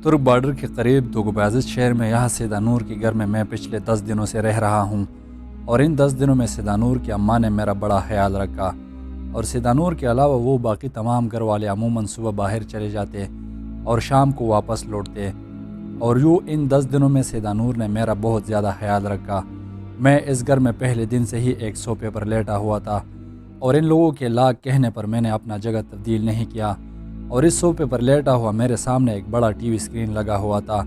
ترک بارڈر کے قریب دوگو شہر میں یہاں سیدانور کے گھر میں پچھلے 10 دنوں سے رہ رہا ہوں، اور ان 10 دنوں میں سیدانور کی اماں نے میرا بڑا خیال رکھا، اور سیدانور کے علاوہ وہ باقی تمام گھر والے عموماً صبح باہر چلے جاتے اور شام کو واپس لوٹتے، اور یوں ان 10 دنوں میں سیدانور نے میرا بہت زیادہ خیال رکھا۔ میں اس گھر میں پہلے دن سے ہی ایک صوفے پر لیٹا ہوا تھا، اور ان لوگوں کے لاکھ کہنے پر میں نے اپنا جگہ تبدیل نہیں کیا، اور اس صوفے پر لیٹا ہوا میرے سامنے ایک بڑا ٹی وی اسکرین لگا ہوا تھا،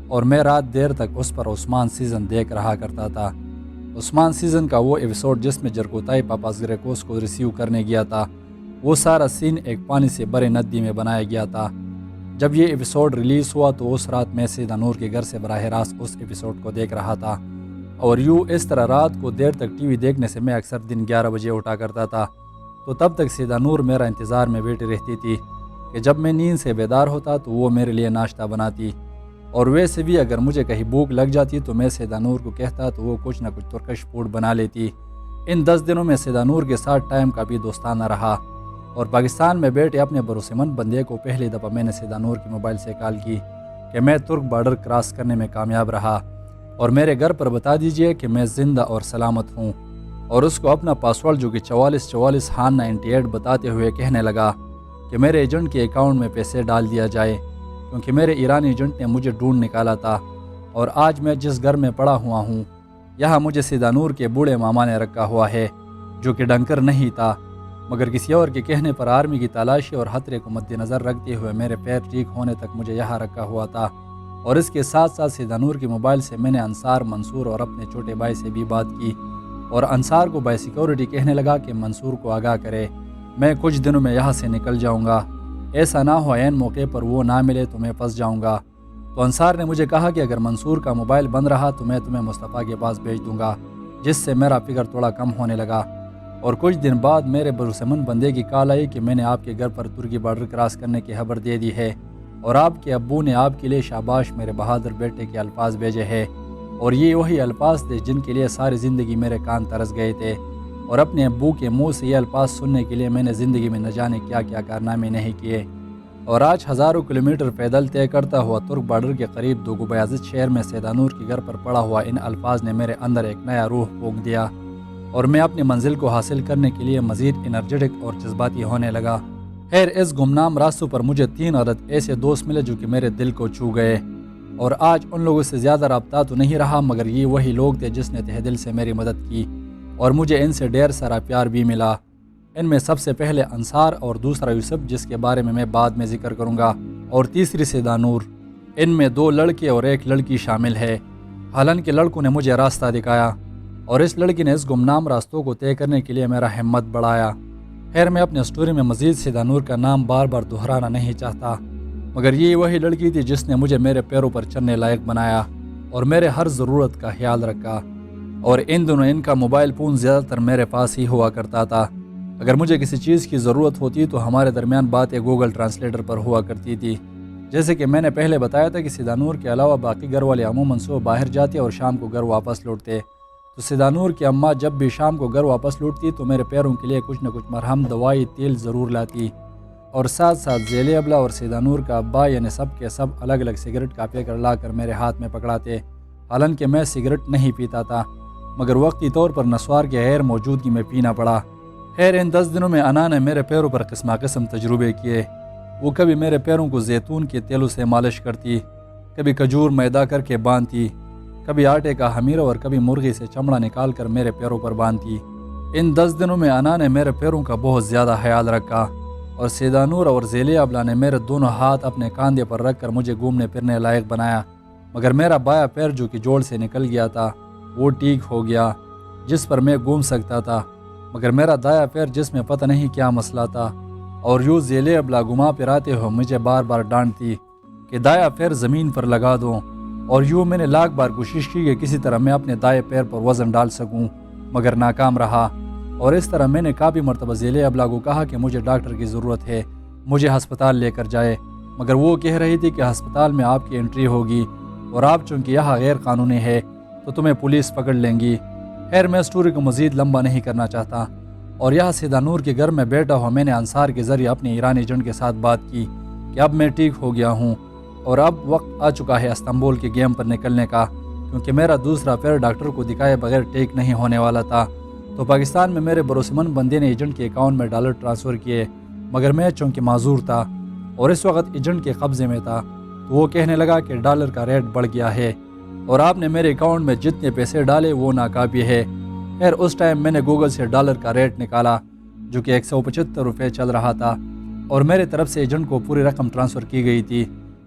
اور میں رات دیر تک اس پر عثمان سیزن دیکھ رہا کرتا تھا۔ عثمان سیزن کا وہ ایپیسوڈ جس میں جرکوتائی پاپاسگریکوس کو ریسیو کرنے گیا تھا، وہ سارا سین ایک پانی سے بھرے ندی میں بنایا گیا تھا۔ جب یہ ایپیسوڈ ریلیز ہوا تو اس رات میں سیدانور کے گھر سے براہ راست اس ایپیسوڈ کو دیکھ رہا تھا، اور یوں اس طرح رات کو دیر تک ٹی وی دیکھنے سے میں اکثر دن 11 بجے اٹھا کرتا تھا، تو تب تک سیدانور میرا انتظار میں بیٹھی رہتی تھی کہ جب میں نیند سے بیدار ہوتا تو وہ میرے لیے ناشتہ بناتی، اور ویسے بھی اگر مجھے کہیں بھوک لگ جاتی تو میں سیدانور کو کہتا تو وہ کچھ نہ کچھ ترکش فوڈ بنا لیتی۔ ان 10 دنوں میں سیدانور کے ساتھ ٹائم کا بھی دوستانہ رہا، اور پاکستان میں بیٹھے اپنے بھروسے مند بندے کو پہلی دفعہ میں نے سیدانور کے موبائل سے کال کی کہ میں ترک بارڈر کراس کرنے میں کامیاب رہا، اور میرے گھر پر بتا دیجئے کہ میں زندہ اور سلامت ہوں، اور اس کو اپنا پاسورڈ جو کہ 4444 ہان 98 بتاتے ہوئے کہنے لگا کہ میرے ایجنٹ کے اکاؤنٹ میں پیسے ڈال دیا جائے، کیونکہ میرے ایرانی ایجنٹ نے مجھے ڈھونڈ نکالا تھا، اور آج میں جس گھر میں پڑا ہوا ہوں یہاں مجھے سیدانور کے بوڑھے ماما نے رکھا ہوا ہے، جو کہ ڈنکر نہیں تھا، مگر کسی اور کے کہنے پر آرمی کی تلاشی اور خطرے کو مد نظر رکھتے ہوئے میرے پیر ٹھیک ہونے تک مجھے یہاں رکھا ہوا تھا۔ اور اس کے ساتھ ساتھ سیدانور کے موبائل سے میں نے انصار، منصور اور اپنے چھوٹے بھائی سے بھی بات کی، اور انصار کو بائی سیکورٹی کہنے لگا کہ منصور کو آگاہ کرے میں کچھ دنوں میں یہاں سے نکل جاؤں گا، ایسا نہ ہو عین موقع پر وہ نہ ملے تو میں پھنس جاؤں گا۔ تو انصار نے مجھے کہا کہ اگر منصور کا موبائل بند رہا تو میں تمہیں مصطفیٰ کے پاس بھیج دوں گا، جس سے میرا فکر تھوڑا کم ہونے لگا۔ اور کچھ دن بعد میرے بھروسے مند بندے کی کال آئی کہ میں نے آپ کے گھر پر ترکی بارڈر کراس کرنے کی خبر دے دی ہے، اور آپ کے ابو نے آپ کے لیے شاباش میرے بہادر بیٹے کے الفاظ بھیجے ہیں، اور یہ وہی الفاظ تھے جن کے لیے ساری زندگی میرے کان ترس گئے تھے، اور اپنے ابو کے منہ سے یہ الفاظ سننے کے لیے میں نے زندگی میں نہ جانے کیا کیا کارنامے نہیں کیے۔ اور آج ہزاروں کلومیٹر پیدل طے کرتا ہوا ترک بارڈر کے قریب دوگو شہر میں سیدانور کے گھر پر پڑا ہوا ان الفاظ نے میرے اندر ایک نیا روح پھونک دیا، اور میں اپنی منزل کو حاصل کرنے کے لیے مزید انرجیٹک اور جذباتی ہونے لگا۔ خیر، اس گمنام راستوں پر مجھے 3 عدد ایسے دوست ملے جو کہ میرے دل کو چھو گئے، اور آج ان لوگوں سے زیادہ رابطہ تو نہیں رہا، مگر یہ وہی لوگ تھے جس نے تہ دل سے میری مدد کی، اور مجھے ان سے ڈھیر سارا پیار بھی ملا۔ ان میں سب سے پہلے انصار، اور دوسرا یوسف جس کے بارے میں بعد میں ذکر کروں گا، اور تیسری سیدانور۔ ان میں 2 لڑکے اور 1 لڑکی شامل ہے۔ حالانکہ لڑکوں نے مجھے راستہ دکھایا، اور اس لڑکی نے اس گمنام راستوں کو طے کرنے کے لیے میرا ہمت بڑھایا۔ خیر، میں اپنے اسٹوری میں مزید سیدانور کا نام بار بار دہرانا نہیں چاہتا، مگر یہ وہی لڑکی تھی جس نے مجھے میرے پیروں پر چلنے لائق بنایا، اور میرے ہر ضرورت کا خیال رکھا۔ اور ان دنوں ان کا موبائل فون زیادہ تر میرے پاس ہی ہوا کرتا تھا۔ اگر مجھے کسی چیز کی ضرورت ہوتی تو ہمارے درمیان باتیں گوگل ٹرانسلیٹر پر ہوا کرتی تھی۔ جیسے کہ میں نے پہلے بتایا تھا کہ سیدانور کے علاوہ باقی گھر والے عموماً صبح باہر جاتے اور شام کو گھر واپس لوٹتے، تو سیدانور کی اماں جب بھی شام کو گھر واپس لوٹتی تو میرے پیروں کے لیے کچھ نہ کچھ مرہم، دوائی، تیل ضرور لاتی، اور ساتھ ساتھ ذیلی ابلا اور سیدانور کا ابا یعنی سب کے سب الگ الگ سگریٹ کا پیکر لا کر میرے ہاتھ میں پکڑاتے۔ حالانکہ میں سگریٹ نہیں پیتا تھا، مگر وقتی طور پر نسوار کے غیر موجودگی میں پینا پڑا۔ خیر، ان 10 دنوں میں انا نے میرے پیروں پر قسم تجربے کیے۔ وہ کبھی میرے پیروں کو زیتون کے تیلوں سے مالش کرتی، کبھی کھجور میدا کر کے باندھتی، کبھی آٹے کا خمیرہ اور کبھی مرغی سے چمڑا نکال کر میرے پیروں پر باندھتی۔ ان 10 دنوں میں انا نے میرے پیروں کا بہت زیادہ خیال رکھا، اور سیدانور اور ذیلی ابلا نے میرے دونوں ہاتھ اپنے کاندھے پر رکھ کر مجھے گھومنے پھرنے لائق بنایا، مگر میرا بایاں پیر جو کہ جوڑ سے نکل گیا تھا وہ ٹھیک ہو گیا، جس پر میں گھوم سکتا تھا، مگر میرا دایاں پیر جس میں پتہ نہیں کیا مسئلہ تھا، اور یوں ذیلی ابلا گھما پھراتے ہوئے مجھے بار بار ڈانٹتی کہ دایاں پیر زمین پر لگا دو، اور یوں میں نے لاکھ بار کوشش کی کہ کسی طرح میں اپنے دائیں پیر پر وزن ڈال سکوں، مگر ناکام رہا۔ اور اس طرح میں نے کافی مرتبہ ذیلی ابلا کو کہا کہ مجھے ڈاکٹر کی ضرورت ہے، مجھے ہسپتال لے کر جائے، مگر وہ کہہ رہی تھی کہ ہسپتال میں آپ کی انٹری ہوگی، اور آپ چونکہ یہاں غیر قانونی ہے تو تمہیں پولیس پکڑ لیں گی۔ خیر، میں اسٹوری کو مزید لمبا نہیں کرنا چاہتا، اور یہاں سیدانور کے گھر میں بیٹھا ہوا میں نے انصار کے ذریعے اپنے ایرانی ایجنٹ کے ساتھ بات کی کہ اب میں ٹھیک ہو گیا ہوں، اور اب وقت آ چکا ہے استنبول کے گیم پر نکلنے کا، کیونکہ میرا دوسرا پیر ڈاکٹر کو دکھائے بغیر ٹھیک نہیں ہونے والا تھا۔ تو پاکستان میں میرے بھروسے مند بندے نے ایجنٹ کے اکاؤنٹ میں ڈالر ٹرانسفر کیے، مگر میں چونکہ معذور تھا اور اس وقت ایجنٹ کے قبضے میں تھا، تو وہ کہنے لگا کہ ڈالر کا ریٹ بڑھ گیا ہے اور آپ نے میرے اکاؤنٹ میں جتنے پیسے ڈالے وہ ناکافی ہے۔ خیر اس ٹائم میں نے گوگل سے ڈالر کا ریٹ نکالا جو کہ 175 روپے چل رہا تھا، اور میرے طرف سے ایجنٹ کو پوری رقم ٹرانسفر کی گئی تھی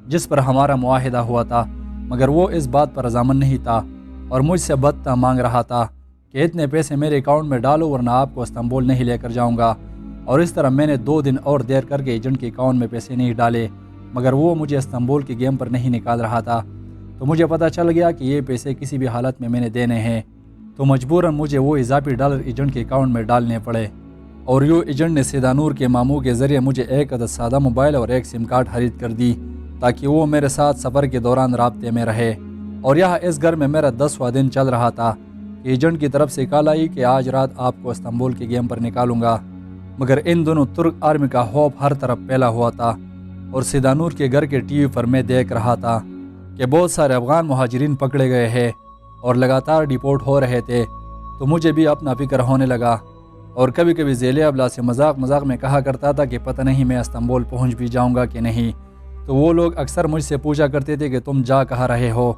جس پر ہمارا معاہدہ ہوا تھا، مگر وہ اس بات پر رضامند نہیں تھا اور مجھ سے بدتہ مانگ رہا تھا کہ اتنے پیسے میرے اکاؤنٹ میں ڈالو ورنہ آپ کو استنبول نہیں لے کر جاؤں گا۔ اور اس طرح میں نے 2 دن اور دیر کر کے ایجنٹ کے اکاؤنٹ میں پیسے نہیں ڈالے، مگر وہ مجھے استنبول کے گیم پر نہیں نکال رہا تھا۔ تو مجھے پتہ چل گیا کہ یہ پیسے کسی بھی حالت میں نے دینے ہیں، تو مجبوراً مجھے وہ اضافی ڈالر ایجنٹ کے اکاؤنٹ میں ڈالنے پڑے۔ اور یوں ایجنٹ نے سیدانور کے ماموں کے ذریعے مجھے ایک عدد سادہ موبائل اور ایک سم کارڈ خرید کر دی تاکہ وہ میرے ساتھ سفر کے دوران رابطے میں رہے۔ اور یہاں اس گھر میں میرا 10واں دن چل رہا تھا کہ ایجنٹ کی طرف سے کال آئی کہ آج رات آپ کو استنبول کے گیم پر نکالوں گا، مگر ان دونوں ترک آرمی کا خوف ہر طرف پھیلا ہوا تھا۔ اور سیدانور کے گھر کے ٹی وی پر میں دیکھ رہا تھا کہ بہت سارے افغان مہاجرین پکڑے گئے ہیں اور لگاتار ڈیپورٹ ہو رہے تھے، تو مجھے بھی اپنا فکر ہونے لگا۔ اور کبھی کبھی ذیل ابلا سے مذاق میں کہا کرتا تھا کہ پتہ نہیں میں استنبول پہنچ بھی جاؤں گا کہ نہیں۔ تو وہ لوگ اکثر مجھ سے پوچھا کرتے تھے کہ تم جا کہاں رہے ہو،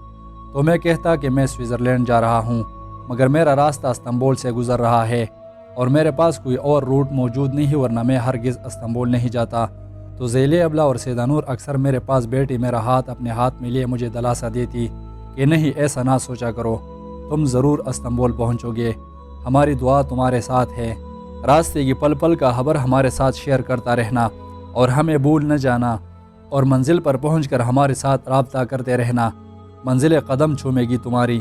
تو میں کہتا کہ میں سوئٹزرلینڈ جا رہا ہوں، مگر میرا راستہ استنبول سے گزر رہا ہے اور میرے پاس کوئی اور روٹ موجود نہیں، ورنہ میں ہرگز استنبول نہیں جاتا۔ تو ذیل ابلا اور سیدانور اکثر میرے پاس بیٹھی میرا ہاتھ اپنے ہاتھ میں لیے مجھے دلاسا دیتی کہ نہیں ایسا نہ سوچا کرو، تم ضرور استنبول پہنچو گے، ہماری دعا تمہارے ساتھ ہے، راستے کی پل پل کا خبر ہمارے ساتھ شیئر کرتا رہنا اور ہمیں بھول نہ جانا، اور منزل پر پہنچ کر ہمارے ساتھ رابطہ کرتے رہنا، منزل قدم چومے گی تمہاری،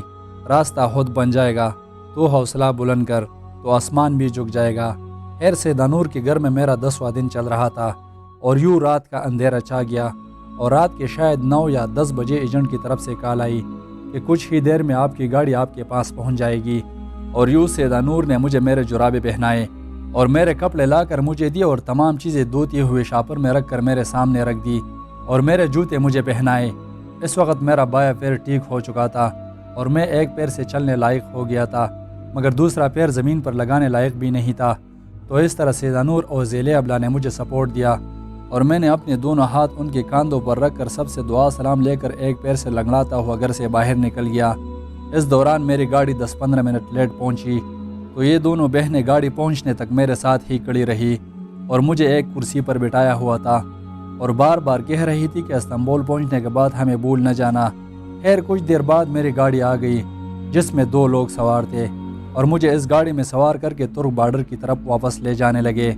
راستہ خود بن جائے گا، تو حوصلہ بلند کر تو آسمان بھی جھک جائے گا۔ خیر سیدانور کے گھر میں میرا 10واں دن چل رہا تھا اور یوں رات کا اندھیرا چھا گیا، اور رات کے شاید 9 یا 10 بجے ایجنٹ کی طرف سے کال آئی کہ کچھ ہی دیر میں آپ کی گاڑی آپ کے پاس پہنچ جائے گی۔ اور یوں سیدانور نے مجھے میرے جرابے پہنائے اور میرے کپڑے لا کر مجھے دیے اور تمام چیزیں دھوتی ہوئے شاپر میں رکھ کر میرے سامنے رکھ دی اور میرے جوتے مجھے پہنائے۔ اس وقت میرا بایاں پیر ٹھیک ہو چکا تھا اور میں ایک پیر سے چلنے لائق ہو گیا تھا، مگر دوسرا پیر زمین پر لگانے لائق بھی نہیں تھا۔ تو اس طرح سیدانور اور ذیل ابلا نے مجھے سپورٹ دیا اور میں نے اپنے دونوں ہاتھ ان کے کاندھوں پر رکھ کر سب سے دعا سلام لے کر ایک پیر سے لنگڑاتا ہوا گھر سے باہر نکل گیا۔ اس دوران میری گاڑی 10-15 منٹ لیٹ پہنچی، تو یہ دونوں بہنیں گاڑی پہنچنے تک میرے ساتھ ہی کھڑی رہی اور مجھے ایک کرسی پر بٹھایا ہوا تھا اور بار بار کہہ رہی تھی کہ استنبول پہنچنے کے بعد ہمیں بھول نہ جانا۔ خیر کچھ دیر بعد میری گاڑی آ گئی جس میں 2 لوگ سوار تھے اور مجھے اس گاڑی میں سوار کر کے ترک بارڈر کی طرف واپس لے جانے لگے۔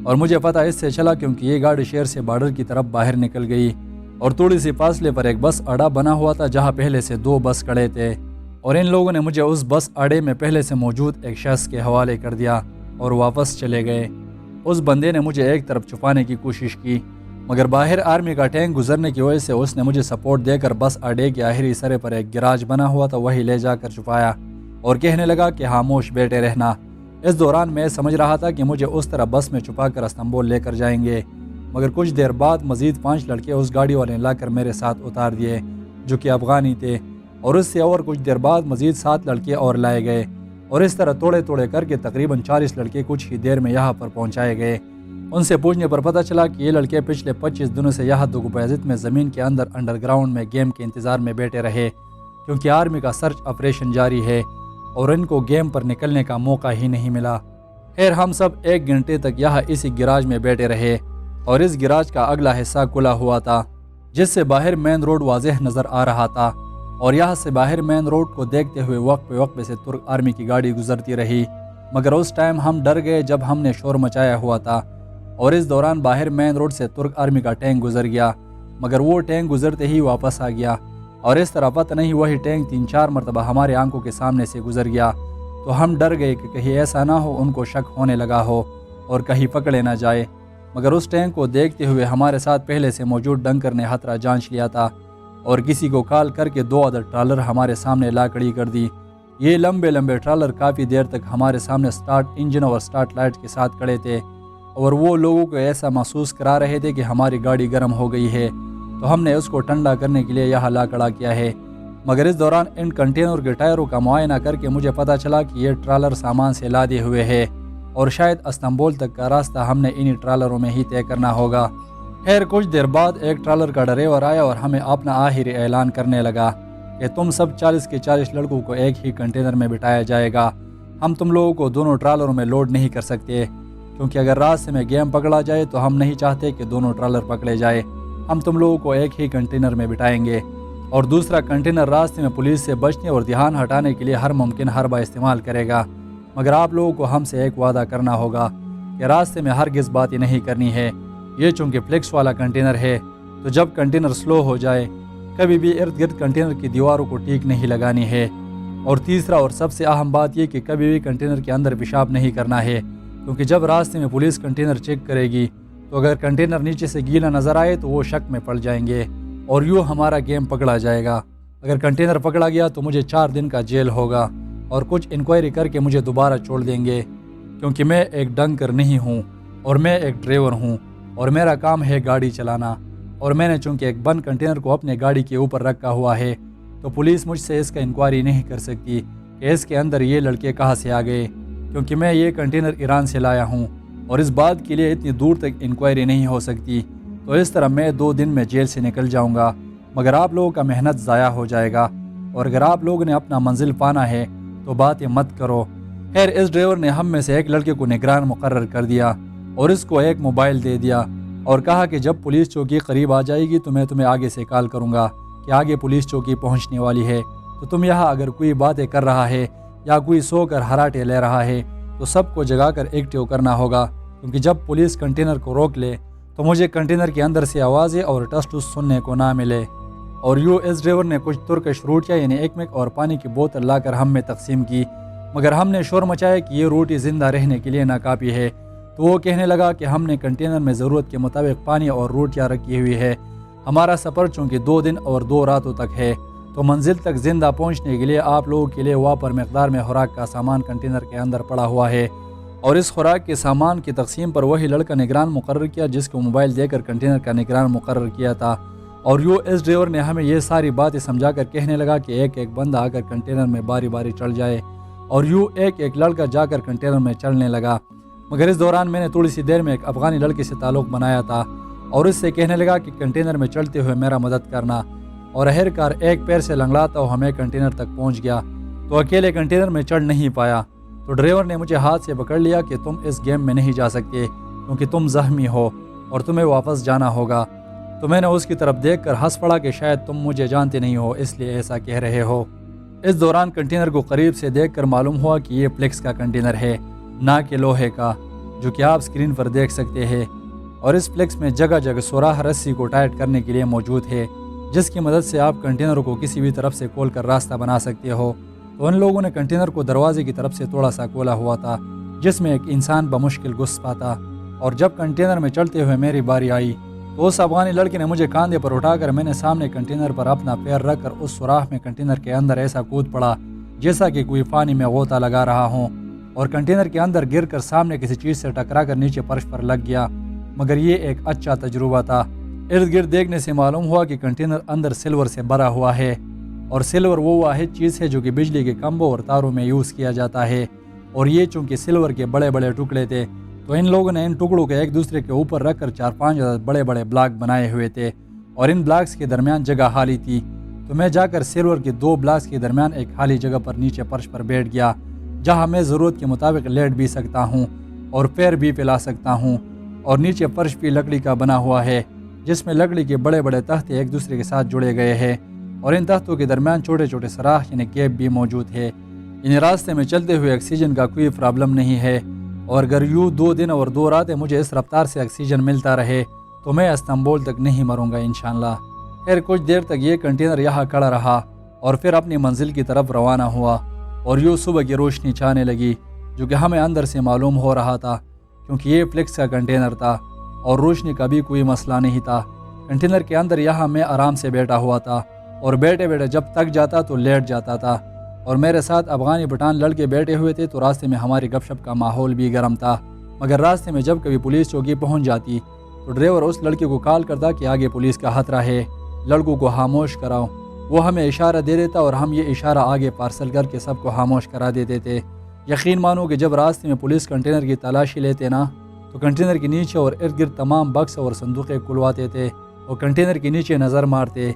اور مجھے پتہ اس سے چلا کیونکہ یہ گاڑی شہر سے بارڈر کی طرف باہر نکل گئی اور تھوڑی سی فاصلے پر ایک بس اڈا بنا ہوا تھا جہاں پہلے سے 2 بس کھڑے تھے، اور ان لوگوں نے مجھے اس بس اڈے میں پہلے سے موجود ایک شخص کے حوالے کر دیا اور واپس چلے گئے۔ اس بندے نے مجھے ایک طرف چھپانے کی کوشش کی، مگر باہر آرمی کا ٹینک گزرنے کی وجہ سے اس نے مجھے سپورٹ دے کر بس اڈے کے آخری سرے پر ایک گراج بنا ہوا تھا وہی لے جا کر چھپایا اور کہنے لگا کہ خاموش بیٹھے رہنا۔ اس دوران میں سمجھ رہا تھا کہ مجھے اس طرح بس میں چھپا کر استنبول لے کر جائیں گے، مگر کچھ دیر بعد مزید 5 لڑکے اس گاڑی والے نے لا کر میرے ساتھ اتار دیے جو کہ افغانی تھے، اور اس سے اور کچھ دیر بعد مزید 7 لڑکے اور لائے گئے، اور اس طرح توڑے کر کے تقریباً 40 لڑکے کچھ ہی دیر میں یہاں پر پہنچائے گئے۔ ان سے پوچھنے پر پتہ چلا کہ یہ لڑکے پچھلے 25 دنوں سے یہاں دوگوبیازت میں زمین کے اندر انڈر گراؤنڈ میں گیم کے انتظار میں بیٹھے رہے، کیونکہ آرمی کا سرچ آپریشن جاری ہے اور ان کو گیم پر نکلنے کا موقع ہی نہیں ملا۔ خیر ہم سب 1 گھنٹے تک یہاں اسی گراج میں بیٹھے رہے، اور اس گراج کا اگلا حصہ کھلا ہوا تھا جس سے باہر مین روڈ واضح نظر آ رہا تھا، اور یہاں سے باہر مین روڈ کو دیکھتے ہوئے وقت سے ترک آرمی کی گاڑی گزرتی رہی، مگر اس ٹائم ہم ڈر گئے جب ہم نے شور مچایا ہوا تھا، اور اس دوران باہر مین روڈ سے ترک آرمی کا ٹینک گزر گیا، مگر وہ ٹینک گزرتے ہی واپس آ گیا، اور اس طرح پتہ نہیں وہی ٹینک 3-4 مرتبہ ہمارے آنکھوں کے سامنے سے گزر گیا، تو ہم ڈر گئے کہ کہیں ایسا نہ ہو ان کو شک ہونے لگا ہو اور کہیں پکڑے نہ جائے، مگر اس ٹینک کو دیکھتے ہوئے ہمارے ساتھ پہلے سے موجود ڈنکر نے خطرہ جانچ لیا تھا اور کسی کو کال کر کے 2 عدد ٹرالر ہمارے سامنے لا کھڑی کر دی۔ یہ لمبے ٹرالر کافی دیر تک ہمارے سامنے سٹارٹ انجن اور سٹارٹ لائٹ کے ساتھ کھڑے تھے، اور وہ لوگوں کو ایسا محسوس کرا رہے تھے کہ ہماری گاڑی گرم ہو گئی ہے، تو ہم نے اس کو ٹھنڈا کرنے کے لیے یہاں لا کھڑا کیا ہے، مگر اس دوران ان کنٹینر کے ٹائروں کا معائنہ کر کے مجھے پتہ چلا کہ یہ ٹرالر سامان سے لادے ہوئے ہے اور شاید استنبول تک کا راستہ ہم نے انہی ٹرالروں میں ہی طے کرنا ہوگا۔ خیر کچھ دیر بعد ایک ٹرالر کا ڈرائیور آیا اور ہمیں اپنا آخری اعلان کرنے لگا کہ تم سب 40 کے 40 لڑکوں کو ایک ہی کنٹینر میں بٹھایا جائے گا، ہم تم لوگوں کو دونوں ٹرالروں میں لوڈ نہیں کر سکتے، کیونکہ اگر راستے میں گیم پکڑا جائے تو ہم نہیں چاہتے کہ دونوں ٹرالر پکڑے جائے، ہم تم لوگوں کو ایک ہی کنٹینر میں بٹھائیں گے، اور دوسرا کنٹینر راستے میں پولیس سے بچنے اور دھیان ہٹانے کے لیے ہر ممکن حربہ استعمال کرے گا، مگر آپ لوگوں کو ہم سے ایک وعدہ کرنا ہوگا کہ راستے میں ہرگز باتیں نہیں کرنی ہے، یہ چونکہ فلیکس والا کنٹینر ہے تو جب کنٹینر سلو ہو جائے کبھی بھی ارد گرد کنٹینر کی دیواروں کو ٹیک نہیں لگانی ہے، اور تیسرا اور سب سے اہم بات یہ کہ کبھی بھی کنٹینر کے اندر پیشاب نہیں کرنا ہے، کیونکہ جب راستے میں پولیس کنٹینر چیک کرے گی تو اگر کنٹینر نیچے سے گیلا نظر آئے تو وہ شک میں پڑ جائیں گے اور یوں ہمارا گیم پکڑا جائے گا، اگر کنٹینر پکڑا گیا تو مجھے 4 دن کا جیل ہوگا اور کچھ انکوائری کر کے مجھے دوبارہ چھوڑ دیں گے، کیونکہ میں ایک ڈنکر نہیں ہوں اور میں ایک ڈرائیور ہوں اور میرا کام ہے گاڑی چلانا، اور میں نے چونکہ ایک بند کنٹینر کو اپنے گاڑی کے اوپر رکھا ہوا ہے تو پولیس مجھ سے اس کا انکوائری نہیں کر سکتی کہ اس کے اندر یہ لڑکے کہاں سے آ گئے، کیونکہ میں یہ کنٹینر ایران سے لایا ہوں اور اس بات کے لیے اتنی دور تک انکوائری نہیں ہو سکتی، تو اس طرح میں 2 دن میں جیل سے نکل جاؤں گا، مگر آپ لوگوں کا محنت ضائع ہو جائے گا، اور اگر آپ لوگوں نے اپنا منزل پانا ہے تو باتیں مت کرو۔ خیر اس ڈرائیور نے ہم میں سے ایک لڑکے کو نگران مقرر کر دیا اور اس کو ایک موبائل دے دیا اور کہا کہ جب پولیس چوکی قریب آ جائے گی تو میں تمہیں آگے سے کال کروں گا کہ آگے پولیس چوکی پہنچنے والی ہے، تو تم یہاں اگر کوئی باتیں کر رہا ہے یا کوئی سو کر ہراٹے لے رہا ہے تو سب کو جگا کر ایکٹیو کرنا ہوگا، کیونکہ جب پولیس کنٹینر کو روک لے تو مجھے کنٹینر کے اندر سے آوازیں اور ٹس ٹس سننے کو نہ ملے۔ اور یوں اس ڈرائیور نے کچھ ترکش روٹیاں یعنی ایک اور پانی کی بوتل لا کر ہم میں تقسیم کی، مگر ہم نے شور مچایا کہ یہ روٹی زندہ رہنے کے لیے ناکافی ہے، تو وہ کہنے لگا کہ ہم نے کنٹینر میں ضرورت کے مطابق پانی اور روٹیاں رکھی ہوئی ہے، ہمارا سفر چونکہ 2 دن اور 2 راتوں تک ہے تو منزل تک زندہ پہنچنے کے لیے آپ لوگوں کے لیے وہاں پر مقدار میں خوراک کا سامان کنٹینر کے اندر پڑا ہوا ہے، اور اس خوراک کے سامان کی تقسیم پر وہی لڑکا نگران مقرر کیا جس کو موبائل دے کر کنٹینر کا نگران مقرر کیا تھا، اور یوں اس ڈرائیور نے ہمیں یہ ساری باتیں سمجھا کر کہنے لگا کہ ایک بندہ آ کر کنٹینر میں باری باری چڑھ جائے، اور یوں ایک لڑکا جا کر کنٹینر میں چڑھنے لگا، مگر اس دوران میں نے تھوڑی سی دیر میں ایک افغانی لڑکے سے تعلق بنایا تھا اور اس سے کہنے لگا کہ کنٹینر میں چڑھتے ہوئے میرا مدد کرنا، اور آخرکار ایک پیر سے لنگڑاتا ہوا ہمیں کنٹینر تک پہنچ گیا تو اکیلے کنٹینر میں چڑھ نہیں پایا، تو ڈرائیور نے مجھے ہاتھ سے پکڑ لیا کہ تم اس گیم میں نہیں جا سکتے کیونکہ تم زخمی ہو اور تمہیں واپس جانا ہوگا، تو میں نے اس کی طرف دیکھ کر ہنس پڑا کہ شاید تم مجھے جانتے نہیں ہو اس لیے ایسا کہہ رہے ہو۔ اس دوران کنٹینر کو قریب سے دیکھ کر معلوم ہوا کہ یہ فلیکس کا کنٹینر ہے نہ کہ لوہے کا، جو کہ آپ سکرین پر دیکھ سکتے ہیں، اور اس فلیکس میں جگہ جگہ سوراخ رسی کو ٹائٹ کرنے کے لیے موجود ہے جس کی مدد سے آپ کنٹینر کو کسی بھی طرف سے کھول کر راستہ بنا سکتے ہو، تو ان لوگوں نے کنٹینر کو دروازے کی طرف سے تھوڑا سا کھولا ہوا تھا جس میں ایک انسان بمشکل گھس پاتا، اور جب کنٹینر میں چڑھتے ہوئے میری باری آئی تو اس افغانی لڑکے نے مجھے کاندھے پر اٹھا کر میں نے سامنے کنٹینر پر اپنا پیر رکھ کر اس سوراخ میں کنٹینر کے اندر ایسا کود پڑا جیسا کہ کوئی پانی میں غوطہ لگا رہا ہوں، اور کنٹینر کے اندر گر کر سامنے کسی چیز سے ٹکرا کر نیچے فرش پر لگ گیا، مگر یہ ایک اچھا تجربہ تھا۔ ارد گرد دیکھنے سے معلوم ہوا کہ کنٹینر اندر سلور سے بھرا ہوا ہے، اور سلور وہ واحد چیز ہے جو کہ بجلی کے کھمبوں اور تاروں میں یوز کیا جاتا ہے، اور یہ چونکہ سلور کے بڑے بڑے ٹکڑے تھے تو ان لوگوں نے ان ٹکڑوں کے ایک دوسرے کے اوپر رکھ کر 4-5 بڑے بڑے بلاک بنائے ہوئے تھے، اور ان بلاکس کے درمیان جگہ خالی تھی، تو میں جا کر سلور کے 2 بلاکس کے درمیان ایک خالی جگہ پر نیچے فرش پر بیٹھ گیا جہاں میں ضرورت کے مطابق لیٹ بھی سکتا ہوں اور پیر بھی پھیلا سکتا ہوں، اور نیچے فرش بھی لکڑی کا بنا ہوا ہے جس میں لکڑی کے بڑے بڑے تختے ایک دوسرے کے ساتھ جڑے گئے ہیں، اور ان تختوں کے درمیان چھوٹے چھوٹے سراخ یعنی گیپ بھی موجود ہے، یعنی راستے میں چلتے ہوئے آکسیجن کا کوئی پرابلم نہیں ہے، اور اگر یوں 2 دن اور 2 راتیں مجھے اس رفتار سے آکسیجن ملتا رہے تو میں استنبول تک نہیں مروں گا انشاءاللہ۔ خیر کچھ دیر تک یہ کنٹینر یہاں کھڑا رہا اور پھر اپنی منزل کی طرف روانہ ہوا، اور یوں صبح کی روشنی چھانے لگی جو کہ ہمیں اندر سے معلوم ہو رہا تھا کیونکہ یہ فلیکس کا کنٹینر تھا اور روشنی کا بھی کوئی مسئلہ نہیں تھا۔ کنٹینر کے اندر یہاں میں آرام سے بیٹھا ہوا تھا اور بیٹھے بیٹھے جب تک جاتا تو لیٹ جاتا تھا، اور میرے ساتھ افغانی پٹھان لڑکے بیٹھے ہوئے تھے تو راستے میں ہماری گپ شپ کا ماحول بھی گرم تھا، مگر راستے میں جب کبھی پولیس چوکی پہنچ جاتی تو ڈرائیور اس لڑکے کو کال کرتا کہ آگے پولیس کا خطرہ ہے، لڑکوں کو خاموش کراؤ۔ وہ ہمیں اشارہ دے دیتا اور ہم یہ اشارہ آگے پارسل کر کے سب کو خاموش کرا دیتے تھے۔ یقین مانو کہ جب راستے میں پولیس کنٹینر کی تلاشی لیتے نا تو کنٹینر کے نیچے اور ارد گرد تمام بکس اور صندوقیں کھلواتے تھے اور کنٹینر کے نیچے نظر مارتے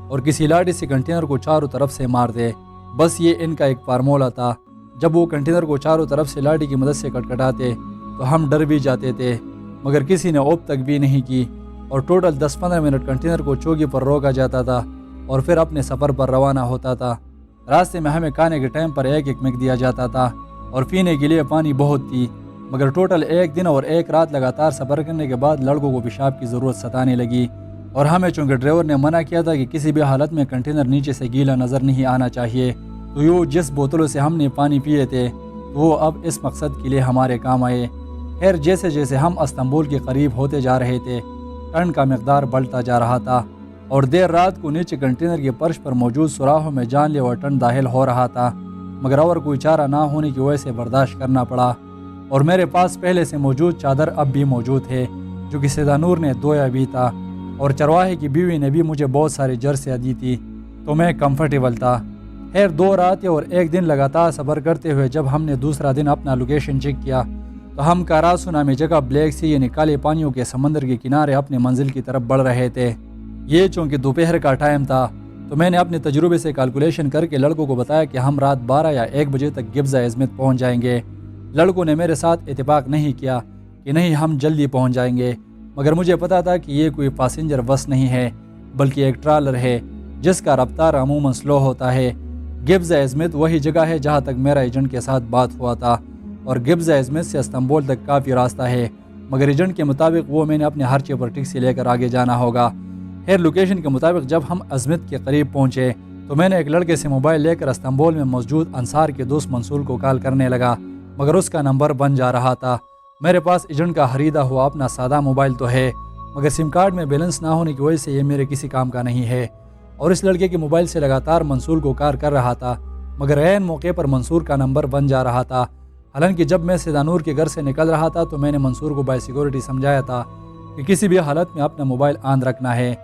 اور کسی لاٹھی سے کنٹینر کو چاروں طرف سے مارتے۔ بس یہ ان کا ایک فارمولہ تھا۔ جب وہ کنٹینر کو چاروں طرف سے لاٹھی کی مدد سے کٹکھٹاتے تو ہم ڈر بھی جاتے تھے، مگر کسی نے اوپ تک بھی نہیں کی اور ٹوٹل 10-15 منٹ کنٹینر کو چوکی پر روکا جاتا تھا اور پھر اپنے سفر پر روانہ ہوتا تھا۔ راستے میں ہمیں کھانے کے ٹائم پر ایک میک دیا جاتا تھا اور پینے کے لیے پانی بہت تھی، مگر ٹوٹل 1 دن اور 1 رات لگاتار سفر کرنے کے بعد لڑکوں کو پیشاب کی ضرورت ستانے لگی اور ہمیں چونکہ ڈرائیور نے منع کیا تھا کہ کسی بھی حالت میں کنٹینر نیچے سے گیلا نظر نہیں آنا چاہیے، تو یہ جس بوتلوں سے ہم نے پانی پیے تھے وہ اب اس مقصد کے لیے ہمارے کام آئے۔ خیر جیسے جیسے ہم استنبول کے قریب ہوتے جا رہے تھے ٹن کا مقدار بڑھتا جا رہا تھا اور دیر رات کو نیچے کنٹینر کے فرش پر موجود سوراخوں میں جان لیوا ٹن داخل ہو رہا تھا، مگر اور کوئی چارہ نہ ہونے کی وجہ سے برداشت کرنا پڑا اور میرے پاس پہلے سے موجود چادر اب بھی موجود ہے جو کہ سیدانور نے دھویا بھی تھا اور چرواہے کی بیوی نے بھی مجھے بہت ساری جرسیاں دی تھی تو میں کمفرٹیبل تھا۔ خیر 2 راتیں اور 1 دن لگاتار سفر کرتے ہوئے جب ہم نے دوسرا دن اپنا لوکیشن چیک کیا تو ہم کاراسو نامی جگہ بلیک سی یعنی کالے پانیوں کے سمندر کے کنارے اپنے منزل کی طرف بڑھ رہے تھے۔ یہ چونکہ دوپہر کا ٹائم تھا تو میں نے اپنے تجربے سے کیلکولیشن کر کے لڑکوں کو بتایا کہ ہم رات 12 یا 1 بجے تک گبزہ عظمت پہنچ جائیں گے۔ لڑکوں نے میرے ساتھ اتفاق نہیں کیا کہ نہیں ہم جلدی پہنچ جائیں گے، مگر مجھے پتا تھا کہ یہ کوئی پاسنجر بس نہیں ہے بلکہ ایک ٹرالر ہے جس کا رفتار عموماً سلو ہوتا ہے۔ گبزہ عظمت وہی جگہ ہے جہاں تک میرا ایجنٹ کے ساتھ بات ہوا تھا اور گبزہ عظمت سے استنبول تک کافی راستہ ہے، مگر ایجنٹ کے مطابق وہ میں نے اپنے ہرچے پر ٹیکسی لے کر آگے جانا ہوگا۔ خیر لوکیشن کے مطابق جب ہم عظمت کے قریب پہنچے تو میں نے ایک لڑکے سے موبائل لے کر استنبول میں موجود انصار کے دوست منصور کو کال کرنے لگا، مگر اس کا نمبر بن جا رہا تھا۔ میرے پاس ایجنٹ کا خریدا ہوا اپنا سادہ موبائل تو ہے، مگر سم کارڈ میں بیلنس نہ ہونے کی وجہ سے یہ میرے کسی کام کا نہیں ہے اور اس لڑکے کے موبائل سے لگاتار منصور کو کال کر رہا تھا، مگر عین موقع پر منصور کا نمبر بن جا رہا تھا۔ حالانکہ جب میں سیدانور کے گھر سے نکل رہا تھا تو میں نے منصور کو بائی سیکورٹی سمجھایا تھا کہ کسی بھی حالت میں اپنا موبائل آن رکھنا ہے،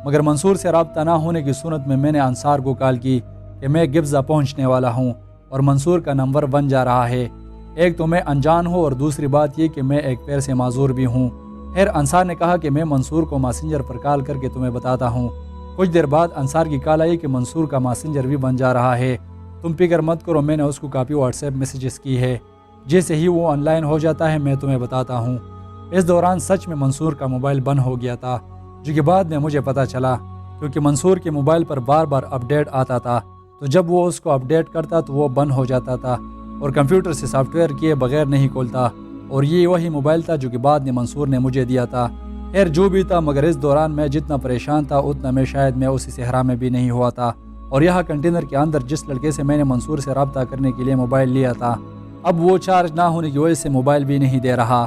مگر منصور سے رابطہ نہ ہونے کی صورت میں نے انصار کو کال کی کہ میں گبزہ پہنچنے والا ہوں اور منصور کا نمبر بن جا رہا ہے۔ ایک تو میں انجان ہوں اور دوسری بات یہ کہ میں ایک پیر سے معذور بھی ہوں۔ خیر انصار نے کہا کہ میں منصور کو میسنجر پر کال کر کے تمہیں بتاتا ہوں۔ کچھ دیر بعد انصار کی کال آئی کہ منصور کا میسنجر بھی بن جا رہا ہے، تم فکر مت کرو، میں نے اس کو کافی واٹس ایپ میسیجز کی ہے، جیسے ہی وہ آن لائن ہو جاتا ہے میں تمہیں بتاتا ہوں۔ اس دوران سچ میں منصور کا موبائل بند ہو گیا تھا، جو کہ بعد میں مجھے پتا چلا کیونکہ منصور کے موبائل پر بار بار اپڈیٹ آتا تھا، تو جب وہ اس کو اپڈیٹ کرتا تو وہ بند ہو جاتا تھا اور کمپیوٹر سے سافٹ ویئر کیے بغیر نہیں کھولتا، اور یہ وہی موبائل تھا جو کہ بعد میں منصور نے مجھے دیا تھا۔ خیر جو بھی تھا، مگر اس دوران میں جتنا پریشان تھا اتنا میں شاید میں اسی صحرا میں بھی نہیں ہوا تھا، اور یہاں کنٹینر کے اندر جس لڑکے سے میں نے منصور سے رابطہ کرنے کے لیے موبائل لیا تھا اب وہ چارج نہ ہونے کی وجہ سے موبائل بھی نہیں دے رہا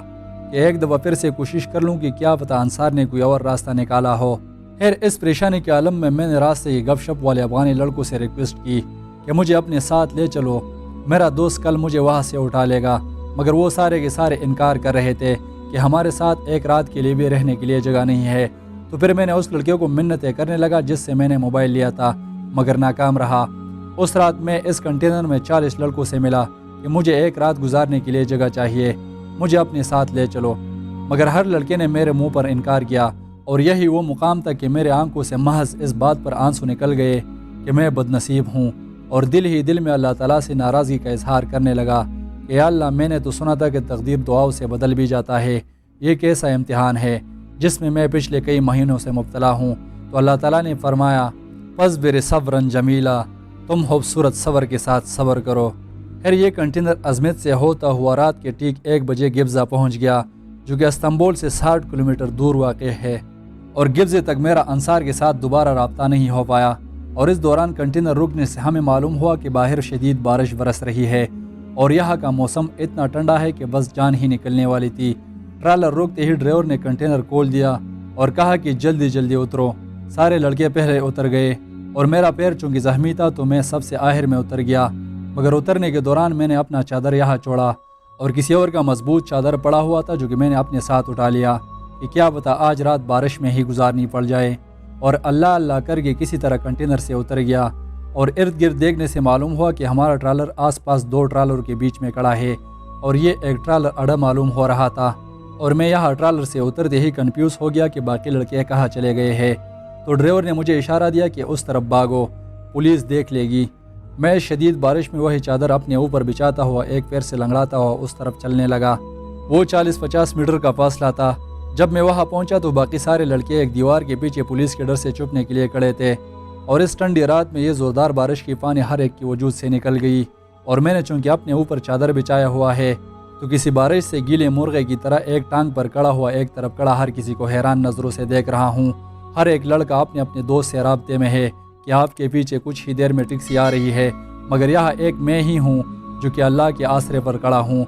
کہ ایک دفعہ پھر سے کوشش کر لوں کہ کیا پتہ انصار نے کوئی اور راستہ نکالا ہو۔ خیر اس پریشانی کے عالم میں نے راستے کے گپ شپ والے افغانی لڑکوں سے ریکویسٹ کی کہ مجھے اپنے ساتھ لے چلو، میرا دوست کل مجھے وہاں سے اٹھا لے گا، مگر وہ سارے کے سارے انکار کر رہے تھے کہ ہمارے ساتھ ایک رات کے لیے بھی رہنے کے لیے جگہ نہیں ہے۔ تو پھر میں نے اس لڑکے کو منتیں کرنے لگا جس سے میں نے موبائل لیا تھا، مگر ناکام رہا۔ اس رات میں اس کنٹینر میں 40 لڑکوں سے ملا کہ مجھے ایک رات گزارنے کے لیے جگہ چاہیے، مجھے اپنے ساتھ لے چلو، مگر ہر لڑکے نے میرے منہ پر انکار کیا، اور یہی وہ مقام تھا کہ میرے آنکھوں سے محض اس بات پر آنسو نکل گئے کہ میں بدنصیب ہوں، اور دل ہی دل میں اللہ تعالیٰ سے ناراضگی کا اظہار کرنے لگا کہ یا اللہ میں نے تو سنا تھا کہ تقدیر دعاؤں سے بدل بھی جاتا ہے، یہ کیسا امتحان ہے جس میں پچھلے کئی مہینوں سے مبتلا ہوں۔ تو اللہ تعالیٰ نے فرمایا فاصبر صبرا جمیلا، تم خوبصورت صبر کے ساتھ صبر کرو۔ پھر یہ کنٹینر عظمت سے ہوتا ہوا رات کے ٹھیک 1 بجے گبزہ پہنچ گیا، جو کہ استنبول سے 60 کلومیٹر دور واقع ہے، اور گبزے تک میرا انصار کے ساتھ دوبارہ رابطہ نہیں ہو پایا، اور اس دوران کنٹینر رکنے سے ہمیں معلوم ہوا کہ باہر شدید بارش برس رہی ہے اور یہاں کا موسم اتنا ٹھنڈا ہے کہ بس جان ہی نکلنے والی تھی۔ ٹرالر روکتے ہی ڈرائیور نے کنٹینر کھول دیا اور کہا کہ جلدی جلدی اترو۔ سارے لڑکے پہلے اتر گئے اور میرا پیر چونکہ زخمی تھا تو میں سب سے آخر میں اتر گیا، مگر اترنے کے دوران میں نے اپنا چادر یہاں چھوڑا اور کسی اور کا مضبوط چادر پڑا ہوا تھا جو کہ میں نے اپنے ساتھ اٹھا لیا۔ کہ کیا پتہ آج رات بارش میں ہی گزارنی پڑ جائے، اور اللہ اللہ کر کے کسی طرح کنٹینر سے اتر گیا، اور ارد گرد دیکھنے سے معلوم ہوا کہ ہمارا ٹرالر آس پاس 2 ٹرالر کے بیچ میں کھڑا ہے، اور یہ ایک ٹرالر اڑا معلوم ہو رہا تھا، اور میں یہاں ٹرالر سے اترتے ہی کنفیوز ہو گیا کہ باقی لڑکے کہاں چلے گئے ہیں۔ تو ڈرائیور نے مجھے اشارہ دیا کہ اس طرف بھاگو، پولیس دیکھ لے گی۔ میں شدید بارش میں وہی چادر اپنے اوپر بچھاتا ہوا ایک پیر سے لنگڑاتا ہوا اس طرف چلنے لگا۔ وہ 40-50 میٹر کا فاصلہ تھا۔ جب میں وہاں پہنچا تو باقی سارے لڑکے ایک دیوار کے پیچھے پولیس کے ڈر سے چھپنے کے لیے کھڑے تھے، اور اس ٹھنڈی رات میں یہ زوردار بارش کی پانی ہر ایک کی وجود سے نکل گئی، اور میں نے چونکہ اپنے اوپر چادر بچھایا ہوا ہے تو کسی بارش سے گیلے مرغے کی طرح ایک ٹانگ پر کڑا ہوا ایک طرف کڑا ہر کسی کو حیران نظروں سے دیکھ رہا ہوں۔ ہر ایک لڑکا اپنے اپنے دوست سے رابطے میں ہے کہ آپ کے پیچھے کچھ ہی دیر میں ٹیکسی آ رہی ہے، مگر یہاں ایک میں ہی ہوں جو کہ اللہ کے آسرے پر کھڑا ہوں۔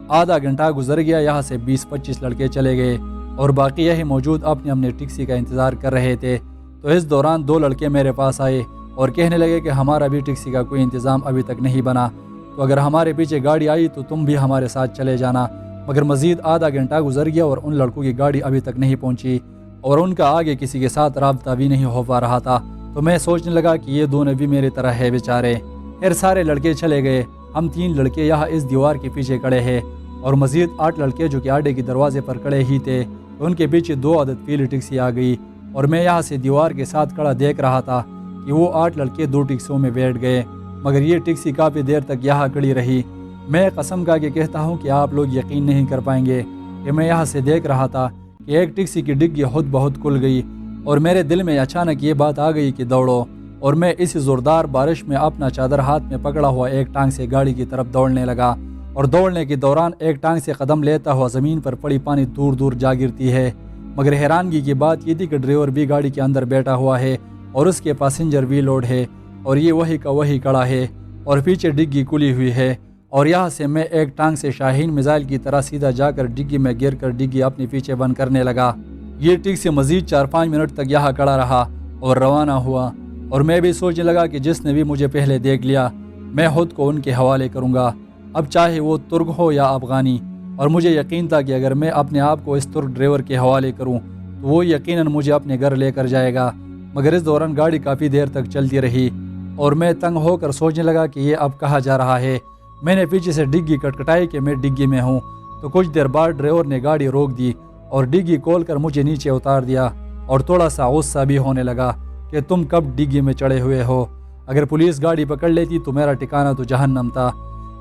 آدھا گھنٹہ گزر گیا، یہاں سے 20-25 لڑکے چلے گئے اور باقی یہی موجود اپنے اپنے ٹیکسی کا انتظار کر رہے تھے۔ تو اس دوران 2 لڑکے میرے پاس آئے اور کہنے لگے کہ ہمارا بھی ٹیکسی کا کوئی انتظام ابھی تک نہیں بنا، تو اگر ہمارے پیچھے گاڑی آئی تو تم بھی ہمارے ساتھ چلے جانا۔ مگر مزید آدھا گھنٹہ گزر گیا اور ان لڑکوں کی گاڑی ابھی تک نہیں پہنچی، اور ان کا آگے کسی کے ساتھ رابطہ بھی نہیں ہو پا رہا تھا۔ تو میں سوچنے لگا کہ یہ دونوں بھی میری طرح ہے بیچارے۔ پھر سارے لڑکے چلے گئے، ہم 3 لڑکے یہاں اس دیوار کے پیچھے کھڑے ہیں، اور مزید 8 لڑکے جو کہ آڈے کے دروازے پر کھڑے ہی تھے، ان کے پیچھے 2 عدد پیلی ٹیکسی آ گئی، اور میں یہاں سے دیوار کے ساتھ کھڑا دیکھ رہا تھا کہ وہ 8 لڑکے 2 ٹیکسیوں میں بیٹھ گئے، مگر یہ ٹیکسی کافی دیر تک یہاں کھڑی رہی۔ میں قسم کھا کے کہتا ہوں کہ آپ لوگ یقین نہیں کر پائیں گے کہ میں یہاں سے دیکھ رہا تھا کہ ایک ٹیکسی کی ڈگی خود بہت کھل گئی، اور میرے دل میں اچانک یہ بات آ گئی کہ دوڑو، اور میں اس زوردار بارش میں اپنا چادر ہاتھ میں پکڑا ہوا ایک ٹانگ سے گاڑی کی طرف دوڑنے لگا، اور دوڑنے کے دوران ایک ٹانگ سے قدم لیتا ہوا زمین پر پڑی پانی دور دور جا گرتی ہے۔ مگر حیرانگی کی بات یہ تھی کہ ڈرائیور بھی گاڑی کے اندر بیٹھا ہوا ہے، اور اس کے پاسنجر بھی لوڈ ہے، اور یہ وہی کا وہی کڑا ہے، اور پیچھے ڈگی کھلی ہوئی ہے، اور یہاں سے میں ایک ٹانگ سے شاہین میزائل کی طرح سیدھا جا کر ڈگی میں گر کر ڈگی اپنے پیچھے بند کرنے لگا۔ یہ ٹیکسی مزید 4-5 منٹ تک یہاں کھڑا رہا اور روانہ ہوا، اور میں بھی سوچنے لگا کہ جس نے بھی مجھے پہلے دیکھ لیا میں خود کو ان کے حوالے کروں گا، اب چاہے وہ ترک ہو یا افغانی، اور مجھے یقین تھا کہ اگر میں اپنے آپ کو اس ترک ڈرائیور کے حوالے کروں تو وہ یقیناً مجھے اپنے گھر لے کر جائے گا۔ مگر اس دوران گاڑی کافی دیر تک چلتی رہی، اور میں تنگ ہو کر سوچنے لگا کہ یہ اب کہاں جا رہا ہے۔ میں نے پیچھے سے ڈگی کٹکھٹائی کہ میں ڈگی میں ہوں، تو کچھ دیر بعد ڈرائیور نے گاڑی روک دی اور ڈگی کھول کر مجھے نیچے اتار دیا، اور تھوڑا سا غصہ بھی ہونے لگا کہ تم کب ڈگی میں چڑھے ہوئے ہو، اگر پولیس گاڑی پکڑ لیتی تو میرا ٹھکانہ تو جہنم تھا۔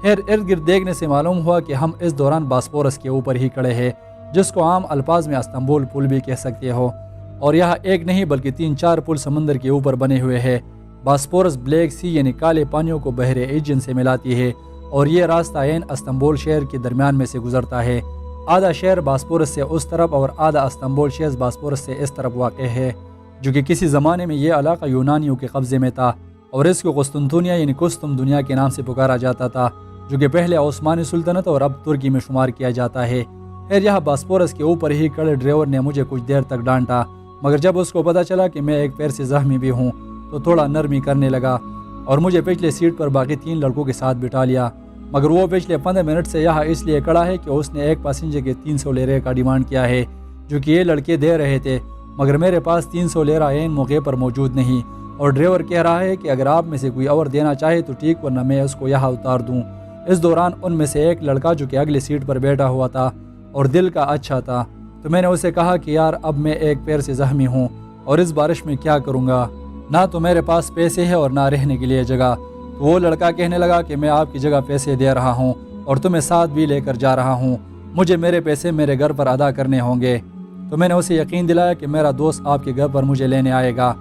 پھر ارد گرد دیکھنے سے معلوم ہوا کہ ہم اس دوران باسپورس کے اوپر ہی کھڑے ہیں، جس کو عام الفاظ میں استنبول پل بھی کہہ سکتے ہو، اور یہاں ایک نہیں بلکہ 3-4 پل سمندر کے اوپر بنے ہوئے ہیں۔ باسپورس بلیک سی یعنی کالے پانیوں کو بحر ایجن سے ملاتی ہے، اور یہ راستہ عین استنبول شہر کے درمیان میں سے گزرتا ہے۔ آدھا شہر باسپورس سے اس طرف اور آدھا استنبول شہر باسپورس سے اس طرف واقع ہے، جو کہ کسی زمانے میں یہ علاقہ یونانیوں کے قبضے میں تھا، اور اس کو قسطنطنیہ یعنی قسطم دنیا کے نام سے پکارا جاتا تھا، جو کہ پہلے عثمانی سلطنت اور اب ترکی میں شمار کیا جاتا ہے۔ پھر یہاں باسپورس کے اوپر ہی کھڑے ڈرائیور نے مجھے کچھ دیر تک ڈانٹا، مگر جب اس کو پتہ چلا کہ میں ایک پیر سے زخمی بھی ہوں تو تھوڑا نرمی کرنے لگا، اور مجھے پچھلے سیٹ پر باقی 3 لڑکوں کے ساتھ بٹھا لیا۔ مگر وہ پچھلے 15 منٹ سے یہاں اس لیے کھڑا ہے کہ اس نے ایک پیسنجر کے 300 لیرے کا ڈیمانڈ کیا ہے، جو کہ یہ لڑکے دے رہے تھے، مگر میرے پاس 300 لیرہ عین موقع پر موجود نہیں، اور ڈرائیور کہہ رہا ہے کہ اگر آپ میں سے کوئی اور دینا چاہے تو ٹھیک، ورنہ میں اس کو یہاں اتار دوں۔ اس دوران ان میں سے ایک لڑکا جو کہ اگلی سیٹ پر بیٹھا ہوا تھا اور دل کا اچھا تھا، تو میں نے اسے کہا کہ یار اب میں ایک پیر سے زخمی ہوں اور اس بارش میں کیا کروں گا، نہ تو میرے پاس پیسے ہے اور نہ رہنے کے لیے جگہ۔ تو وہ لڑکا کہنے لگا کہ میں آپ کی جگہ پیسے دے رہا ہوں اور تمہیں ساتھ بھی لے کر جا رہا ہوں، مجھے میرے پیسے میرے گھر پر ادا کرنے ہوں گے۔ تو میں نے اسے یقین دلایا کہ میرا دوست آپ کے گھر پر مجھے لینے آئے گا،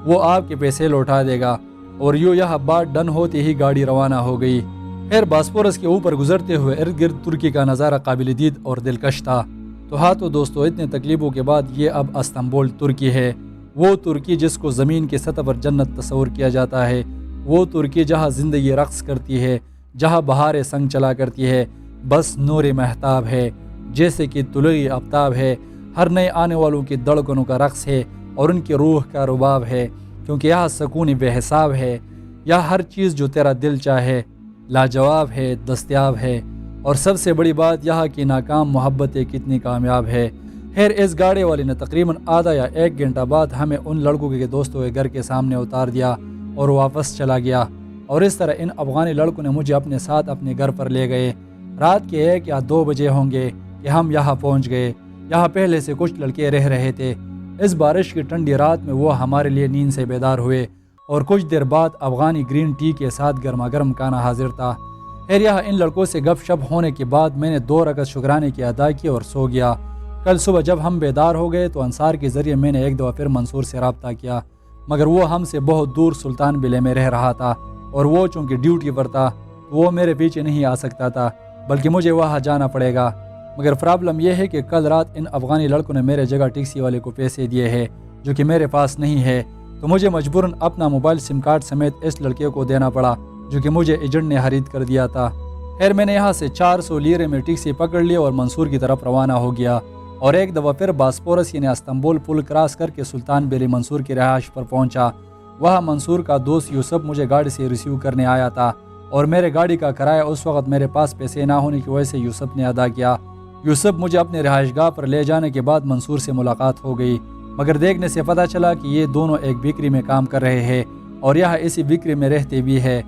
وہ آپ کے پیسے لوٹا دے گا، اور یہ بات ڈن ہوتے ہی گاڑی روانہ ہو گئی۔ پھر باسپورس کے اوپر گزرتے ہوئے ارد گرد ترکی کا نظارہ قابل دید اور دلکش تھا۔ تو ہاں دوستو، اتنے تکلیفوں کے بعد یہ اب استنبول ترکی ہے، وہ ترکی جس کو زمین کے سطح پر جنت تصور کیا جاتا ہے، وہ ترکی جہاں زندگی رقص کرتی ہے، جہاں بہاریں سنگ چلا کرتی ہے، بس نور مہتاب ہے، جیسے کہ طلوع آفتاب ہے، ہر نئے آنے والوں کی دھڑکنوں کا رقص ہے اور ان کی روح کا رباب ہے، کیونکہ یہاں سکون بے حساب ہے، یہاں ہر چیز جو تیرا دل چاہے لاجواب ہے، دستیاب ہے، اور سب سے بڑی بات یہاں کی ناکام محبتیں کتنی کامیاب ہے۔ خیر اس گاڑی والی نے تقریباً آدھا یا 1 گھنٹہ بعد ہمیں ان لڑکوں کے دوستوں کے گھر کے سامنے اتار دیا اور واپس چلا گیا، اور اس طرح ان افغانی لڑکوں نے مجھے اپنے ساتھ اپنے گھر پر لے گئے۔ رات کے 1 یا 2 بجے ہوں گے کہ ہم یہاں پہنچ گئے۔ یہاں پہلے سے کچھ لڑکے رہ رہے تھے۔ اس بارش کی ٹھنڈی رات میں وہ ہمارے لیے نیند سے بیدار ہوئے، اور کچھ دیر بعد افغانی گرین ٹی کے ساتھ گرما گرم کھانا حاضر تھا۔ خیر یہاں ان لڑکوں سے گپ شپ ہونے کے بعد میں نے 2 رکعت شکرانے کی ادا کی اور سو گیا۔ کل صبح جب ہم بیدار ہو گئے تو انصار کے ذریعے میں نے ایک دفعہ پھر منصور سے رابطہ کیا، مگر وہ ہم سے بہت دور سلطان بلے میں رہ رہا تھا، اور وہ چونکہ ڈیوٹی پر تھا تو وہ میرے پیچھے نہیں آ سکتا تھا، بلکہ مجھے وہاں جانا پڑے گا۔ مگر پرابلم یہ ہے کہ کل رات ان افغانی لڑکوں نے میرے جگہ ٹیکسی والے کو پیسے دیے ہیں جو کہ میرے پاس نہیں ہے، تو مجھے مجبوراً اپنا موبائل سم کارڈ سمیت اس لڑکے کو دینا پڑا جو کہ مجھے ایجنٹ نے خرید کر دیا تھا۔ خیر میں نے یہاں سے 400 لیرے میں ٹیکسی پکڑ لی اور منصور کی طرف روانہ ہو گیا، اور ایک دفعہ پھر باسپورس یعنی استنبول پل کراس کر کے سلطان بیلی منصور کی رہائش پر پہنچا۔ وہاں منصور کا دوست یوسف مجھے گاڑی سے ریسیو کرنے آیا تھا، اور میرے گاڑی کا کرایہ اس وقت میرے پاس پیسے نہ ہونے کی وجہ سے یوسف نے ادا کیا۔ یوسف مجھے اپنے رہائش گاہ پر لے جانے کے بعد منصور سے ملاقات ہو گئی، مگر دیکھنے سے پتہ چلا کہ یہ دونوں ایک بیکری میں کام کر رہے ہیں اور یہاں اسی بیکری میں رہتے بھی ہے۔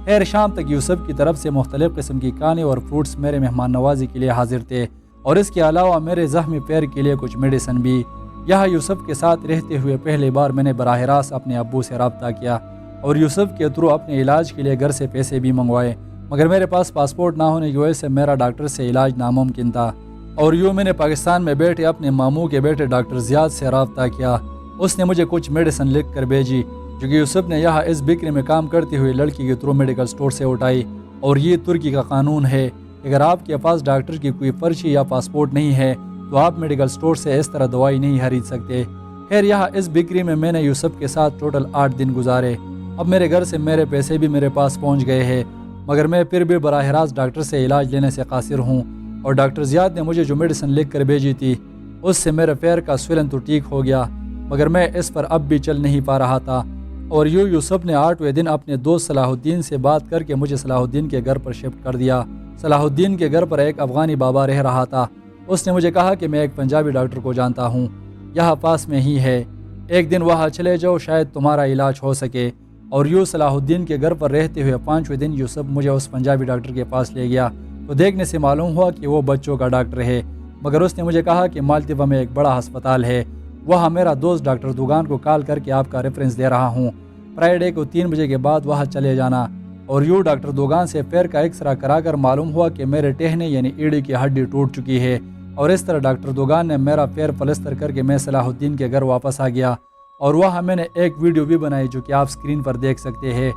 خیر شام تک یوسف کی طرف سے مختلف قسم کی کھانے اور فروٹس میرے مہمان نوازی کے لیے حاضر تھے، اور اس کے علاوہ میرے زخمی پیر کے لیے کچھ میڈیسن بھی۔ یہاں یوسف کے ساتھ رہتے ہوئے پہلی بار میں نے براہ راست اپنے ابو سے رابطہ کیا اور یوسف کے تھرو اپنے علاج کے لیے گھر سے پیسے بھی منگوائے، مگر میرے پاس پاسپورٹ نہ ہونے کی وجہ سے میرا ڈاکٹر سے علاج ناممکن تھا، اور یوں میں نے پاکستان میں بیٹھے اپنے ماموں کے بیٹے ڈاکٹر زیاد سے رابطہ کیا۔ اس نے مجھے کچھ میڈیسن لکھ کر بھیجی جو کہ یوسف نے یہاں اس بیکری میں کام کرتی ہوئی لڑکی کے تھرو میڈیکل سٹور سے اٹھائی، اور یہ ترکی کا قانون ہے، اگر آپ کے پاس ڈاکٹر کی کوئی پرچی یا پاسپورٹ نہیں ہے تو آپ میڈیکل سٹور سے اس طرح دوائی نہیں خرید سکتے۔ خیر یہاں اس بیکری میں نے یوسف کے ساتھ ٹوٹل 8 دن گزارے۔ اب میرے گھر سے میرے پیسے بھی میرے پاس پہنچ گئے ہیں، مگر میں پھر بھی براہ راست ڈاکٹر سے علاج لینے سے قاصر ہوں، اور ڈاکٹر زیاد نے مجھے جو میڈیسن لکھ کر بھیجی تھی اس سے میرے پیر کا سویلن تو ٹھیک ہو گیا، مگر میں اس پر اب بھی چل نہیں پا رہا تھا۔ اور یوسف نے 8ویں دن اپنے دوست صلاح الدین سے بات کر کے مجھے صلاح الدین کے گھر پر شفٹ کر دیا۔ صلاح الدین کے گھر پر ایک افغانی بابا رہ رہا تھا۔ اس نے مجھے کہا کہ میں ایک پنجابی ڈاکٹر کو جانتا ہوں، یہاں پاس میں ہی ہے، ایک دن وہاں چلے جاؤ، شاید تمہارا علاج ہو سکے۔ اور صلاح الدین کے گھر پر رہتے ہوئے 5ویں دن یوسف مجھے اس پنجابی ڈاکٹر کے پاس لے گیا، تو دیکھنے سے معلوم ہوا کہ وہ بچوں کا ڈاکٹر ہے، مگر اس نے مجھے کہا کہ مالتیوا میں ایک بڑا ہسپتال ہے، وہاں میرا دوست ڈاکٹر دوگان کو کال کر کے آپ کا ریفرنس دے رہا ہوں، فرائیڈے کو 3 بجے کے بعد وہاں چلے جانا۔ اور ڈاکٹر دوگان سے پیر کا ایکسرا کرا کر معلوم ہوا کہ میرے ٹہنے یعنی ایڑی کی ہڈی ٹوٹ چکی ہے، اور اس طرح ڈاکٹر دوگان نے میرا پیر پلستر کر کے میں صلاح الدین کے گھر واپس آ گیا، اور وہاں میں نے ایک ویڈیو بھی بنائی جو کہ آپ سکرین پر دیکھ سکتے ہیں۔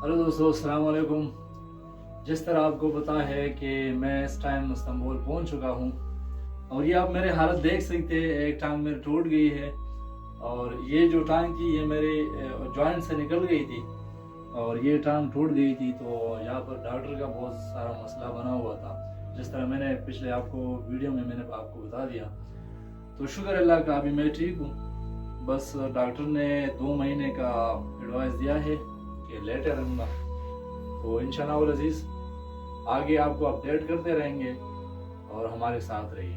ہلو دوستو، السلام علیکم۔ جس طرح آپ کو پتا ہے کہ میں اس ٹائم استنبول پہنچ چکا ہوں، اور یہ آپ میرے حالت دیکھ سکتے ہیں، ایک ٹانگ میری ٹوٹ گئی ہے، اور یہ جو ٹانگ تھی یہ میرے جوائنٹ سے نکل گئی تھی، اور یہ ٹانگ ٹوٹ گئی تھی، تو یہاں پر ڈاکٹر کا بہت سارا مسئلہ بنا ہوا تھا، جس طرح میں نے پچھلے آپ کو ویڈیو میں نے آپ کو بتا دیا۔ تو شکر اللہ کا ابھی میں ٹھیک ہوں، بس ڈاکٹر نے 2 مہینے کا ایڈوائز دیا ہے کہ لیٹے رہوں گا، تو انشاءاللہ العزیز آگے آپ کو اپڈیٹ کرتے رہیں گے اور ہمارے ساتھ رہیے۔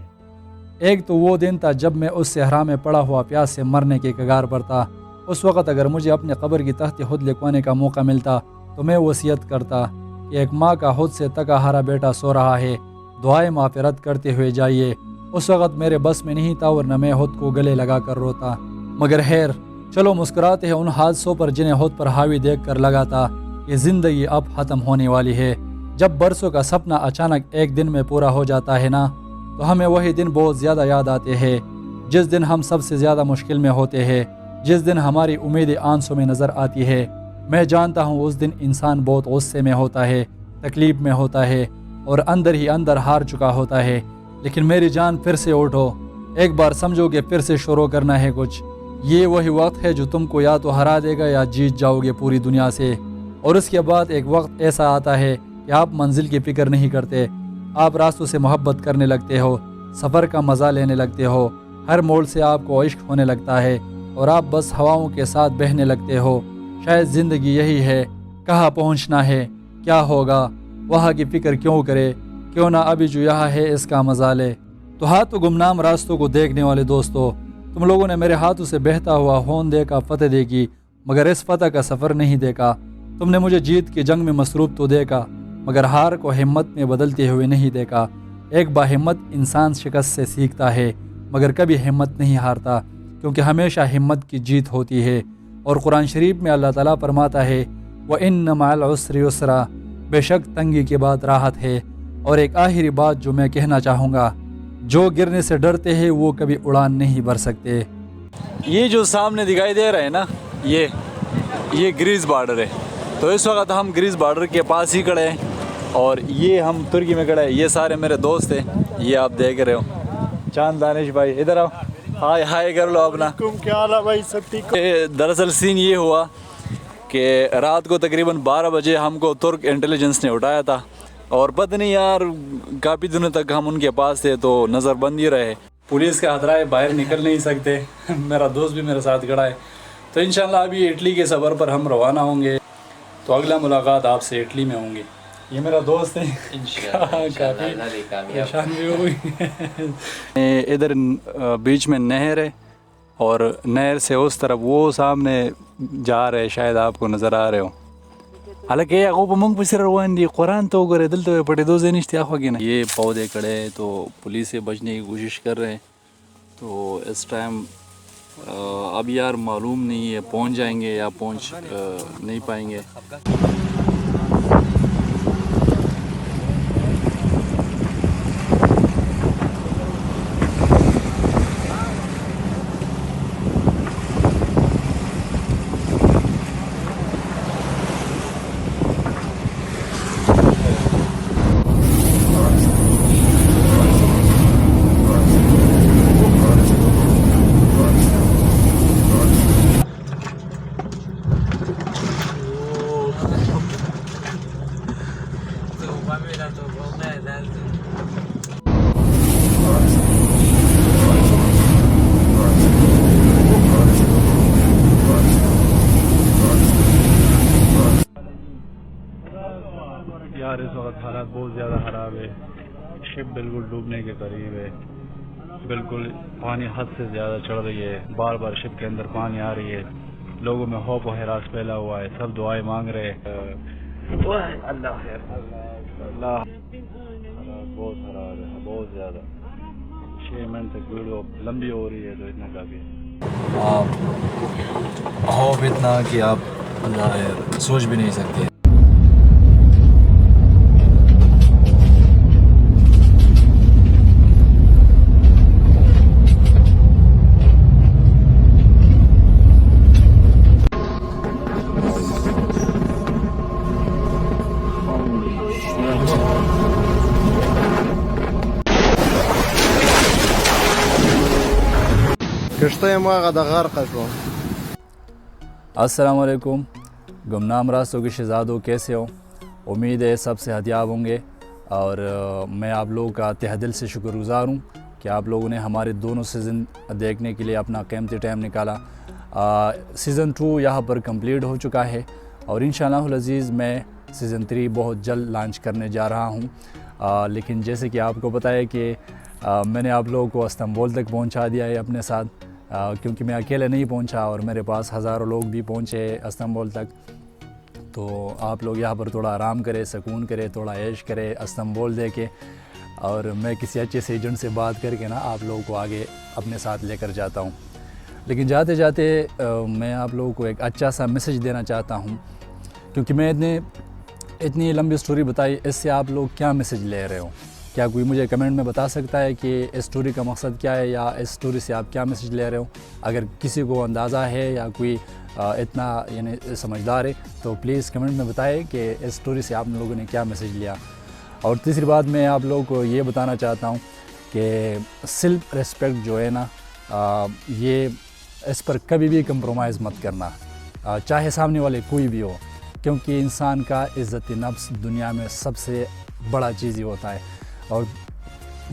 ایک تو وہ دن تھا جب میں اس صحرا میں پڑا ہوا پیاس سے مرنے کے کگار پر تھا۔ اس وقت اگر مجھے اپنے قبر کی تخت خود لکھوانے کا موقع ملتا تو میں وصیت کرتا کہ ایک ماں کا خود سے تکا ہارا بیٹا سو رہا ہے، دعائیں مغفرت کرتے ہوئے جائیے۔ اس وقت میرے بس میں نہیں تھا، ورنہ میں خود کو گلے لگا کر روتا، مگر خیر چلو مسکراتے ہیں ان حادثوں پر جنہیں خود پر حاوی دیکھ کر لگا تھا کہ زندگی اب ختم ہونے والی ہے۔ جب برسوں کا سپنا اچانک ایک دن میں پورا ہو جاتا ہے نا، تو ہمیں وہی دن بہت زیادہ یاد آتے ہیں، جس دن ہم سب سے زیادہ مشکل میں ہوتے ہیں، جس دن ہماری امیدیں آنسوں میں نظر آتی ہے۔ میں جانتا ہوں اس دن انسان بہت غصے میں ہوتا ہے، تکلیف میں ہوتا ہے، اور اندر ہی اندر ہار چکا ہوتا ہے، لیکن میری جان پھر سے اٹھو، ایک بار سمجھو کہ پھر سے شروع کرنا ہے کچھ۔ یہ وہی وقت ہے جو تم کو یا تو ہرا دے گا یا جیت جاؤ گے پوری دنیا سے، اور اس کے بعد ایک وقت ایسا آتا ہے کہ آپ منزل کی فکر نہیں کرتے، آپ راستوں سے محبت کرنے لگتے ہو، سفر کا مزہ لینے لگتے ہو، ہر موڑ سے آپ کو عشق ہونے لگتا ہے، اور آپ بس ہواؤں کے ساتھ بہنے لگتے ہو۔ شاید زندگی یہی ہے، کہاں پہنچنا ہے، کیا ہوگا، وہاں کی فکر کیوں کرے، کیوں نہ ابھی جو یہاں ہے اس کا مزہ لے۔ تو ہاتھوں گمنام راستوں کو دیکھنے والے دوستو، تم لوگوں نے میرے ہاتھوں سے بہتا ہوا خون دیکھا، فتح دیکھی، مگر اس فتح کا سفر نہیں دیکھا۔ تم نے مجھے جیت کی جنگ میں مصروف تو دیکھا، مگر ہار کو ہمت میں بدلتے ہوئے نہیں دیکھا۔ ایک باہمت انسان شکست سے سیکھتا ہے، مگر کبھی ہمت نہیں ہارتا، کیونکہ ہمیشہ ہمت کی جیت ہوتی ہے۔ اور قرآن شریف میں اللہ تعالیٰ فرماتا ہے وَإِنَّ مَعَ الْعُسْرِ يُسْرًا، بے شک تنگی کے بعد راحت ہے۔ اور ایک آخری بات جو میں کہنا چاہوں گا، جو گرنے سے ڈرتے ہیں وہ کبھی اڑان نہیں بھر سکتے۔ یہ جو سامنے دکھائی دے رہا ہے نا، یہ گریز بارڈر ہے۔ تو اس وقت ہم گریز بارڈر کے پاس ہی کھڑے ہیں، اور یہ ہم ترکی میں کھڑے ہیں۔ یہ سارے میرے دوست ہیں، یہ آپ دیکھ رہے ہو۔ چاند دانش بھائی ادھر آؤ، ہائے ہائے کر لو اپنا۔ کیا حال ہے بھائی؟ سب ٹھیک؟ دراصل سین یہ ہوا کہ رات کو تقریباً 12 بجے ہم کو ترک انٹیلیجنس نے اٹھایا تھا، اور پتہ نہیں یار کافی دنوں تک ہم ان کے پاس تھے تو نظر بند ہی رہے۔ پولیس کا خطرہ ہے، باہر نکل نہیں سکتے۔ میرا دوست بھی میرے ساتھ کھڑا ہے۔ تو انشاءاللہ ابھی اٹلی کے سفر پر ہم روانہ ہوں گے، تو اگلا ملاقات آپ سے اٹلی میں ہوں گی۔ یہ میرا دوست ہے، کافی پریشان بھی ہوئی۔ ادھر بیچ میں نہر ہے، اور نہر سے اس طرف وہ سامنے جا رہے، شاید آپ کو نظر آ رہے ہو۔ حالانکہ یعقوب منگ پسر روان دی قرآن تو گرے دل تو پڑے دو زینش تیا خو گینا۔ یہ پودے کھڑے تو پولیس سے بچنے کی کوشش کر رہے ہیں۔ تو اس ٹائم اب یار معلوم نہیں ہے پہنچ جائیں گے یا پہنچ نہیں پائیں گے۔ یار اس وقت حالات بہت زیادہ خراب ہے، شپ بالکل ڈوبنے کے قریب ہے، بالکل پانی حد سے زیادہ چڑھ رہی ہے، بار بار شپ کے اندر پانی آ رہی ہے، لوگوں میں خوف و ہراس پھیلا ہوا ہے، سب دعائیں مانگ رہے ہیں۔ اللہ خیر، اللہ بہت خراب ہے، بہت زیادہ 6 منٹ تک ویڈیو لمبی ہو رہی ہے تو اتنا کافی ہے۔ خوف اتنا کہ آپ اللہ سوچ بھی نہیں سکتے۔ کشتۍ ماغه د غرق شو۔ السلام علیکم گمنام راستوں کے شہزادوں، کیسے ہو؟ امید ہے سب صحتیاب ہوں گے، اور میں آپ لوگوں کا تہ دل سے شکر گزار ہوں کہ آپ لوگوں نے ہمارے دونوں سیزن دیکھنے کے لیے اپنا قیمتی ٹائم نکالا۔ سیزن 2 یہاں پر کمپلیٹ ہو چکا ہے، اور انشاءاللہ العزیز میں سیزن 3 بہت جلد لانچ کرنے جا رہا ہوں۔ لیکن جیسے کہ آپ کو پتہ ہے کہ میں نے آپ لوگوں کو استنبول تک پہنچا دیا ہے اپنے ساتھ، کیونکہ میں اکیلے نہیں پہنچا اور میرے پاس ہزاروں لوگ بھی پہنچے استنبول تک۔ تو آپ لوگ یہاں پر تھوڑا آرام کرے، سکون کرے، تھوڑا عیش کرے استنبول دیکھے، اور میں کسی اچھے سے ایجنٹ سے بات کر کے نا آپ لوگوں کو آگے اپنے ساتھ لے کر جاتا ہوں۔ لیکن جاتے جاتے میں آپ لوگوں کو ایک اچھا سا میسج دینا چاہتا ہوں، کیونکہ میں اتنی لمبی سٹوری بتائی، اس سے آپ لوگ کیا میسج لے رہے ہو؟ کیا کوئی مجھے کمنٹ میں بتا سکتا ہے کہ اس سٹوری کا مقصد کیا ہے، یا اس سٹوری سے آپ کیا میسج لے رہے ہو؟ اگر کسی کو اندازہ ہے یا کوئی اتنا یعنی سمجھدار ہے تو پلیز کمنٹ میں بتائے کہ اس سٹوری سے آپ لوگوں نے کیا میسج لیا۔ اور تیسری بات میں آپ لوگوں کو یہ بتانا چاہتا ہوں کہ سیلف ریسپیکٹ جو ہے نا، یہ اس پر کبھی بھی کمپرومائز مت کرنا، چاہے سامنے والے کوئی بھی ہو، کیونکہ انسان کا عزت نفس دنیا میں سب سے بڑا چیز ہی ہوتا ہے۔ اور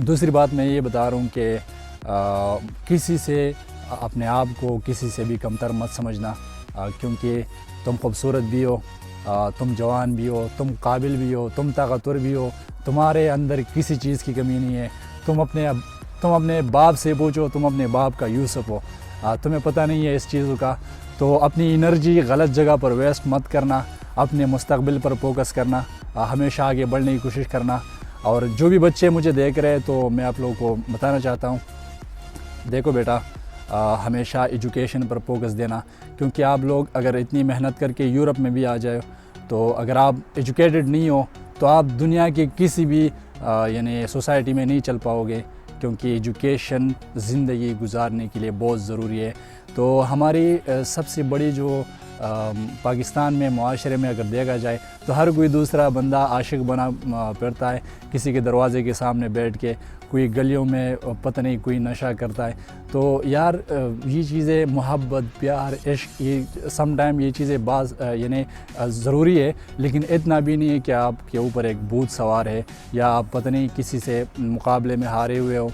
دوسری بات میں یہ بتا رہا ہوں کہ کسی سے اپنے آپ کو کسی سے بھی کمتر مت سمجھنا، کیونکہ تم خوبصورت بھی ہو، تم جوان بھی ہو، تم قابل بھی ہو، تم طاقتور بھی ہو، تمہارے اندر کسی چیز کی کمی نہیں ہے۔ تم اپنے تم اپنے باپ سے پوچھو، تم اپنے باپ کا یوسف ہو، تمہیں پتہ نہیں ہے اس چیزوں کا. تو اپنی انرجی غلط جگہ پر ویسٹ مت کرنا، اپنے مستقبل پر فوکس کرنا، ہمیشہ آگے بڑھنے کی کوشش کرنا. اور جو بھی بچے مجھے دیکھ رہے ہیں تو میں آپ لوگوں کو بتانا چاہتا ہوں، دیکھو بیٹا، ہمیشہ ایجوکیشن پر فوکس دینا، کیونکہ آپ لوگ اگر اتنی محنت کر کے یورپ میں بھی آ جائے تو اگر آپ ایجوکیٹڈ نہیں ہو تو آپ دنیا کے کسی بھی یعنی سوسائٹی میں نہیں چل پاؤ گے، کیونکہ ایجوکیشن زندگی گزارنے کے لیے بہت ضروری ہے. تو ہماری سب سے بڑی جو پاکستان میں معاشرے میں اگر دیکھا جائے تو ہر کوئی دوسرا بندہ عاشق بنا پھرتا ہے، کسی کے دروازے کے سامنے بیٹھ کے، کوئی گلیوں میں پتہ نہیں کوئی نشہ کرتا ہے. تو یار یہ چیزیں محبت، پیار، عشق، یہ سم ٹائم یہ چیزیں یعنی ضروری ہے، لیکن اتنا بھی نہیں ہے کہ آپ کے اوپر ایک بھوت سوار ہے یا آپ پتہ نہیں کسی سے مقابلے میں ہارے ہوئے ہو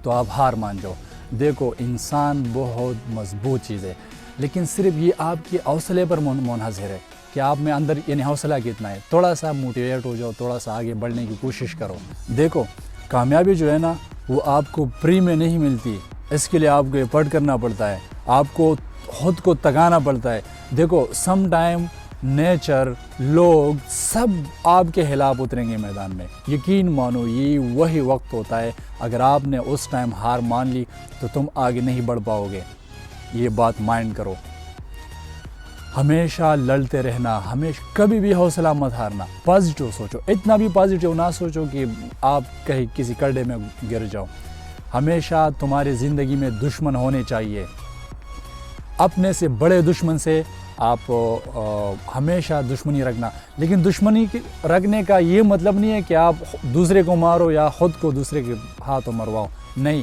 تو آپ ہار مان جاؤ. دیکھو انسان بہت مضبوط چیز ہے، لیکن صرف یہ آپ کے حوصلے پر منحصر ہے کہ آپ میں اندر یعنی حوصلہ کتنا ہے. تھوڑا سا موٹیویٹ ہو جاؤ، تھوڑا سا آگے بڑھنے کی کوشش کرو. دیکھو کامیابی جو ہے نا وہ آپ کو فری میں نہیں ملتی، اس کے لیے آپ کو ایفرٹ کرنا پڑتا ہے، آپ کو خود کو تگانا پڑتا ہے. دیکھو سم ٹائم نیچر، لوگ سب آپ کے خلاف اتریں گے میدان میں، یقین مانو یہ وہی وقت ہوتا ہے اگر آپ نے اس ٹائم ہار مان لی تو تم آگے نہیں بڑھ پاؤ گے. یہ بات مائنڈ کرو. ہمیشہ لڑتے رہنا، ہمیشہ کبھی بھی حوصلہ مت ہارنا، پازیٹیو سوچو. اتنا بھی پازیٹیو نہ سوچو کہ آپ کہیں کسی کڑے میں گر جاؤ. ہمیشہ تمہاری زندگی میں دشمن ہونے چاہیے، اپنے سے بڑے دشمن سے آپ ہمیشہ دشمنی رکھنا. لیکن دشمنی رکھنے کا یہ مطلب نہیں ہے کہ آپ دوسرے کو مارو یا خود کو دوسرے کے ہاتھوں مرواؤ. نہیں،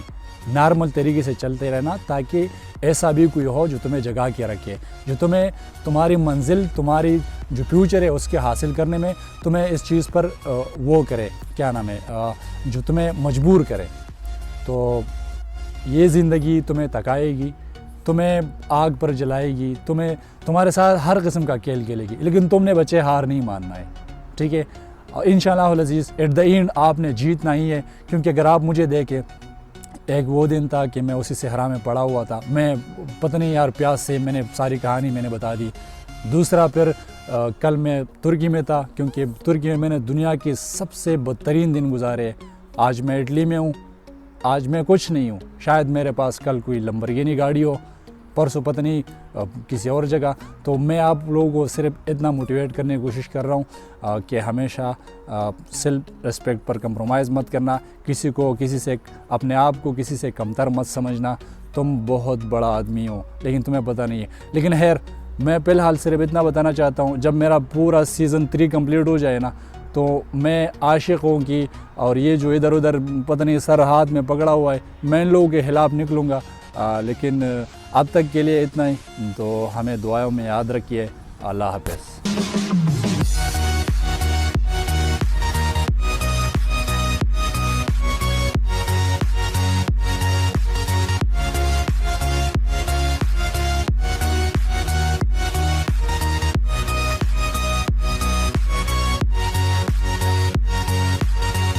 نارمل طریقے سے چلتے رہنا تاکہ ایسا بھی کوئی ہو جو تمہیں جگا کے رکھے، جو تمہیں تمہاری منزل، تمہاری جو فیوچر ہے اس کے حاصل کرنے میں تمہیں اس چیز پر وہ کرے، کیا نام ہے، جو تمہیں مجبور کرے. تو یہ زندگی تمہیں تکائے گی، تمہیں آگ پر جلائے گی، تمہارے ساتھ ہر قسم کا کھیل کھیلے گی، لیکن تم نے بچے ہار نہیں ماننا ہے. ٹھیک ہے، انشاءاللہ العزیز ایٹ دا اینڈ آپ نے جیتنا ہی ہے. کیونکہ اگر آپ مجھے دیکھیں، ایک وہ دن تھا کہ میں اسی صحرا میں پڑا ہوا تھا، میں پتہ نہیں یار پیاس سے میں نے ساری کہانی میں نے بتا دی. دوسرا پھر کل میں ترکی میں تھا، کیونکہ ترکی میں نے دنیا کے سب سے بدترین دن گزارے. آج میں اٹلی میں ہوں، آج میں کچھ نہیں ہوں، شاید میرے پاس کل کوئی لمبرگینی گاڑی ہو، پرسوں پتہ نہیں کسی اور جگہ. تو میں آپ لوگوں کو صرف اتنا موٹیویٹ کرنے کی کوشش کر رہا ہوں کہ ہمیشہ سیلف ریسپیکٹ پر کمپرومائز مت کرنا، کسی سے اپنے آپ کو کسی سے کمتر مت سمجھنا. تم بہت بڑا آدمی ہو لیکن تمہیں پتہ نہیں ہے. لیکن خیر، میں فی الحال صرف اتنا بتانا چاہتا ہوں، جب میرا پورا سیزن 3 کمپلیٹ ہو جائے نا تو میں عاشقوں کی اور یہ جو ادھر ادھر پتہ نہیں سر ہاتھ میں پکڑا ہوا ہے، میں ان لوگوں کے خلاف نکلوں گا. لیکن اب تک کے لیے اتنا ہی. تو ہمیں دعاؤں میں یاد رکھیے. اللہ حافظ.